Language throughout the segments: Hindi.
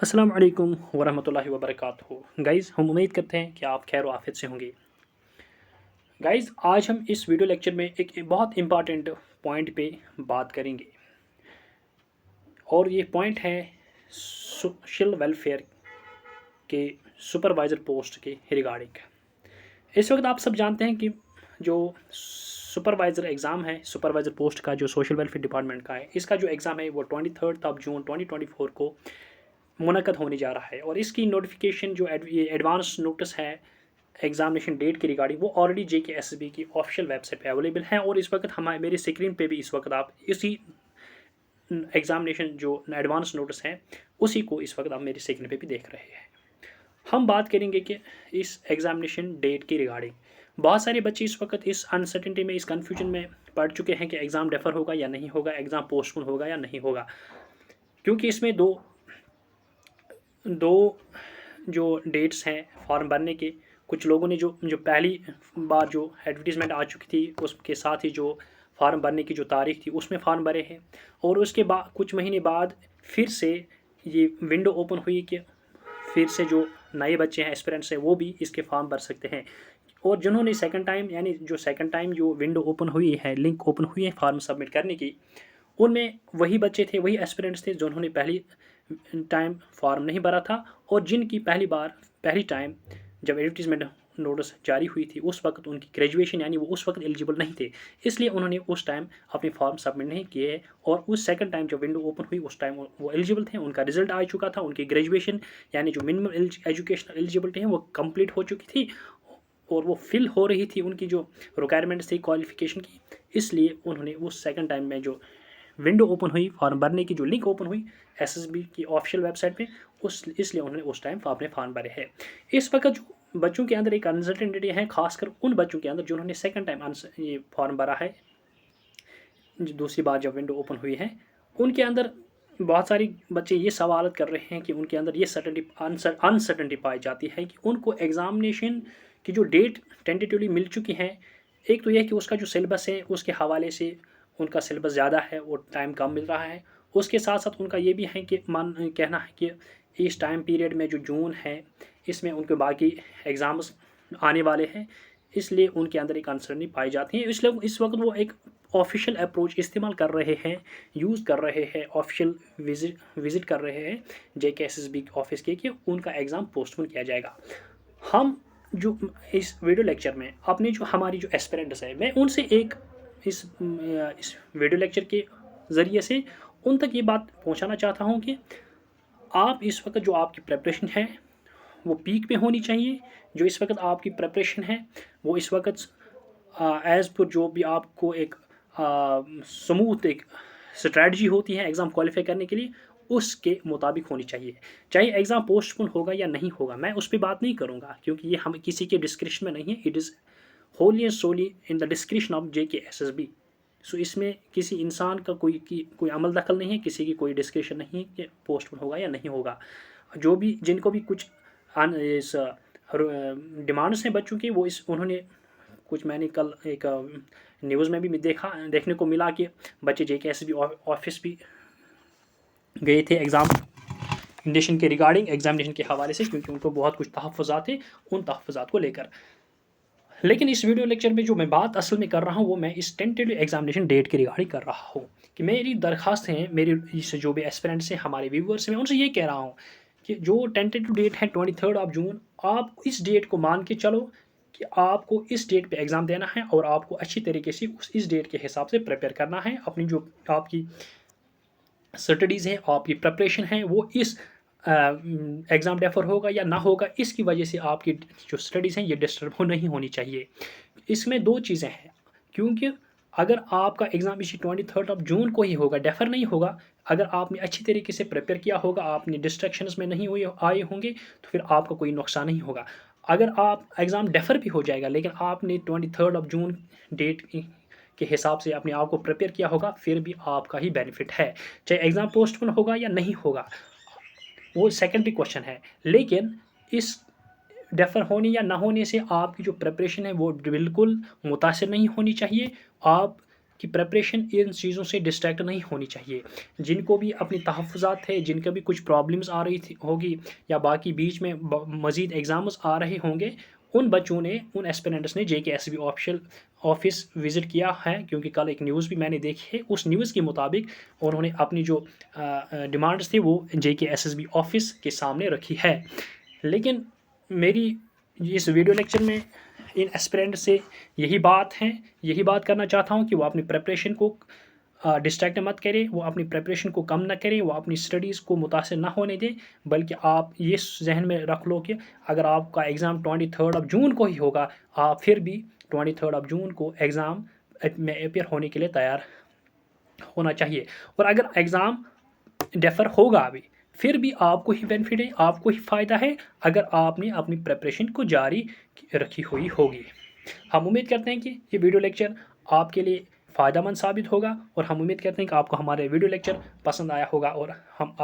अस्सलाम वालेकुम वरहमतुल्लाहि वबरकातुहू। गाइज़, हम उम्मीद करते हैं कि आप खैर आफियत से होंगे। गाइज़, आज हम इस वीडियो लेक्चर में एक बहुत इंपॉर्टेंट पॉइंट पे बात करेंगे और ये पॉइंट है सोशल वेलफेयर के सुपरवाइज़र पोस्ट के रिगार्डिंग। इस वक्त आप सब जानते हैं कि जो सुपरवाइज़र एग्ज़ाम है, सुपरवाइज़र पोस्ट का जो सोशल वेलफेयर डिपार्टमेंट का है, इसका जो एग्ज़ाम है वो 23 जून 2024 को मुनक़्क़द होने जा रहा है। और इसकी नोटिफिकेशन जो ये एडवांस नोटिस है एग्जामिनेशन डेट की रिगार्डिंग, वो ऑलरेडी JKSSB की ऑफिशियल वेबसाइट पे अवेलेबल है। और इस वक्त हमारे मेरी स्क्रीन पे भी इस वक्त आप इसी एग्जामिनेशन जो एडवांस नोटिस है उसी को इस वक्त आप मेरी स्क्रीन पे भी देख रहे हैं। हम बात करेंगे कि इस एग्जामिनेशन डेट की रिगार्डिंग बहुत सारे बच्चे इस वक्त इस अनसर्टेनिटी में, इस कन्फ्यूजन में पड़ चुके हैं कि एग्ज़ाम डेफर होगा या नहीं होगा, एग्ज़ाम पोस्टपोन होगा या नहीं होगा, क्योंकि इसमें दो जो डेट्स हैं फॉर्म भरने के। कुछ लोगों ने जो जो पहली बार जो एडवर्टीज़मेंट आ चुकी थी उसके साथ ही जो फॉर्म भरने की जो तारीख थी उसमें फॉर्म भरे हैं, और उसके बाद कुछ महीने बाद फिर से ये विंडो ओपन हुई कि फिर से जो नए बच्चे हैं, एस्पिरेंट्स हैं, वो भी इसके फॉर्म भर सकते हैं। और जिन्होंने सेकंड टाइम, यानी जो सेकंड टाइम जो विंडो ओपन हुई है, लिंक ओपन हुई है फॉर्म सबमिट करने की, उनमें वही बच्चे थे, वही एस्पिरेंट्स थे जिन्होंने पहली टाइम फॉर्म नहीं भरा था, और जिनकी पहली टाइम जब एडवर्टीज़मेंट नोटिस जारी हुई थी उस वक्त उनकी ग्रेजुएशन, यानी वो उस वक्त एलिजिबल नहीं थे, इसलिए उन्होंने उस टाइम अपने फॉर्म सबमिट नहीं किए। और उस सेकंड टाइम जब विंडो ओपन हुई उस टाइम वो एलिजिबल थे, उनका रिजल्ट आ चुका था, उनकी ग्रेजुएशन यानी जो मिनिमम एजुकेशनल एलिजिबिलिटी है वो कंप्लीट हो चुकी थी और वो फिल हो रही थी उनकी जो रिक्वायरमेंट्स थी क्वालिफिकेशन की। इसलिए उन्होंने उस सेकंड टाइम में जो विंडो ओपन हुई फॉर्म भरने की, जो लिंक ओपन हुई SSB की ऑफिशियल वेबसाइट पे, इसलिए उन्होंने उस टाइम अपने फॉर्म भरे हैं। इस वक्त जो बच्चों के अंदर एक अनसर्टेनिटी है, खासकर उन बच्चों के अंदर जिन्होंने सेकंड टाइम ये फॉर्म भरा है, दूसरी बार जब विंडो ओपन हुई है, उनके अंदर बहुत सारी बच्चे ये सवाल कर रहे हैं कि उनके अंदर ये अनसर्टेनिटी पाई जाती है कि उनको एग्ज़ामिनेशन की जो डेट टेंटेटिवली मिल चुकी है। एक तो यह कि उसका जो सिलेबस है उसके हवाले से उनका सिलेबस ज़्यादा है और टाइम कम मिल रहा है। उसके साथ साथ उनका ये भी है कि कहना है कि इस टाइम पीरियड में जो जून है इसमें उनके बाकी एग्ज़ाम्स आने वाले हैं, इसलिए उनके अंदर एक अनसर्टेनिटी पाई जाती है। इसलिए इस वक्त वो एक ऑफिशियल अप्रोच इस्तेमाल कर रहे हैं, यूज़ कर रहे हैं, ऑफिशियल विज़िट कर रहे हैं JKSSB ऑफिस के, कि उनका एग्ज़ाम पोस्टपोन किया जाएगा। हम जो इस वीडियो लेक्चर में अपने जो हमारी जो एस्पिरेंट्स है, मैं उनसे एक इस वीडियो लेक्चर के ज़रिए से उन तक ये बात पहुंचाना चाहता हूं कि आप इस वक्त जो आपकी प्रिपरेशन है वो पीक पे होनी चाहिए। जो इस वक्त आपकी प्रिपरेशन है वो इस वक्त एज़ पर जो भी आपको एक स्मूथ एक स्ट्रैटेजी होती है एग्ज़ाम क्वालिफाई करने के लिए, उसके मुताबिक होनी चाहिए। चाहे एग्ज़ाम पोस्टपोन होगा या नहीं होगा, मैं उस पर बात नहीं करूँगा क्योंकि ये हम किसी के डिस्क्रिप्शन में नहीं है। It is wholly and solely in the description of JKSSB। So इसमें किसी इंसान का कोई अमल दखल नहीं है, किसी की कोई डिस्क्रिप्शन नहीं है कि पोस्टपोन होगा या नहीं होगा। जो भी जिनको भी कुछ इस डिमांड्स हैं बच्चों की, वो उन्होंने कुछ, मैंने कल एक न्यूज़ में भी देखने को मिला कि बच्चे JKSSB ऑफिस भी गए थे एग्ज़ामिनेशन के रिगार्डिंग, एग्जामिनेशन के हवाले से, क्योंकि उनको बहुत कुछ तहफ़्फ़ुज़ात थे, उन तहफ़्फ़ुज़ात को लेकर। लेकिन इस वीडियो लेक्चर में जो मैं बात असल में कर रहा हूँ वो मैं इस टेंटेटिव एग्जामिनेशन डेट की रिगार्डिंग कर रहा हूँ। कि मेरी दरख्वास्त है, मेरी इस जो भी एस्पिरेंट्स हैं, हमारे व्यूवर्स हैं, मैं उनसे ये कह रहा हूँ कि जो टेंटेटिव डेट है 23 जून, आप इस डेट को मान के चलो कि आपको इस डेट पे एग्ज़ाम देना है और आपको अच्छी तरीके से इस डेट के हिसाब से प्रिपेयर करना है। अपनी जो आपकी स्टडीज़ हैं, आपकी प्रिपरेशन है, वो इस एग्ज़ाम डेफर होगा या ना होगा, इसकी वजह से आपकी जो स्टडीज़ हैं ये डिस्टर्ब नहीं होनी चाहिए। इसमें दो चीज़ें हैं, क्योंकि अगर आपका एग्ज़ाम इसी 23 जून को ही होगा, डेफर नहीं होगा, अगर आपने अच्छी तरीके से प्रिपेयर किया होगा, आपने डिस्ट्रैक्शंस में नहीं आए होंगे, तो फिर आपका कोई नुकसान नहीं होगा। अगर आप एग्ज़ाम डेफर भी हो जाएगा लेकिन आपने 23 जून डेट के हिसाब से अपने आप को प्रिपेयर किया होगा, फिर भी आपका ही बेनिफिट है। चाहे एग्ज़ाम पोस्टपोन होगा या नहीं होगा, वो सेकेंडरी क्वेश्चन है। लेकिन इस डेफर होने या ना होने से आपकी जो प्रिपरेशन है वो बिल्कुल मुतासिर नहीं होनी चाहिए। आप कि प्रिपरेशन इन चीज़ों से डिस्ट्रैक्ट नहीं होनी चाहिए। जिनको भी अपनी तहफ़्फ़ुज़ात है, जिनका भी कुछ प्रॉब्लम्स आ रही थी होगी या बाकी बीच में मज़ीद एग्ज़ाम्स आ रहे होंगे, उन बच्चों ने, उन एस्पिरेंट्स ने जेकेएसबी ऑफिशियल ऑफ़िस विज़िट किया है, क्योंकि कल एक न्यूज़ भी मैंने देखी है। उस न्यूज़ के मुताबिक उन्होंने अपनी जो डिमांड्स थी वो जेकेएसएसबी ऑफ़िस के सामने रखी है। लेकिन मेरी इस वीडियो लेक्चर में इन एस्पिरेंट से यही बात करना चाहता हूँ कि वो अपनी प्रिपरेशन को डिस्ट्रैक्ट मत करें, वो अपनी प्रिपरेशन को कम ना करें, वो अपनी स्टडीज़ को मुतासिर ना होने दें, बल्कि आप ये ज़हन में रख लो कि अगर आपका एग्ज़ाम 23 जून को ही होगा, आप फिर भी 23 जून को एग्ज़ाम में अपियर होने के लिए तैयार होना चाहिए। और अगर एग्ज़ाम डेफ़र होगा भी, फिर भी आपको ही बेनिफिट है, आपको ही फ़ायदा है, अगर आपने अपनी प्रिपरेशन को जारी रखी हुई होगी। हम उम्मीद करते हैं कि ये वीडियो लेक्चर आपके लिए फ़ायदेमंद साबित होगा, और हम उम्मीद करते हैं कि आपको हमारे वीडियो लेक्चर पसंद आया होगा, और हम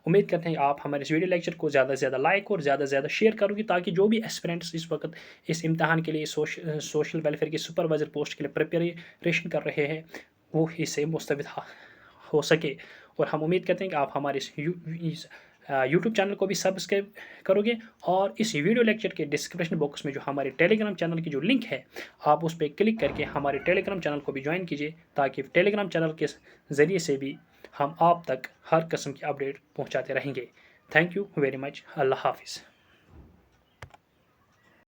उम्मीद करते हैं कि आप हमारे इस वीडियो लेक्चर को ज़्यादा से ज़्यादा लाइक और ज़्यादा से ज़्यादा शेयर करोगे, ताकि जो भी एस्पिरेंट्स इस वक्त इस इम्तहान के लिए सोशल वेलफेयर की सुपरवाइज़र पोस्ट के लिए प्रिपरेशन कर रहे हैं, वो इससे मुस्तफ़िद हो सके। और हम उम्मीद करते हैं कि आप हमारे इस यूट्यूब चैनल को भी सब्सक्राइब करोगे, और इस वीडियो लेक्चर के डिस्क्रिप्शन बॉक्स में जो हमारे टेलीग्राम चैनल की जो लिंक है, आप उस पर क्लिक करके हमारे टेलीग्राम चैनल को भी ज्वाइन कीजिए, ताकि टेलीग्राम चैनल के ज़रिए से भी हम आप तक हर किस्म की अपडेट पहुंचाते रहेंगे। Thank you very much. अल्लाह हाफिज़।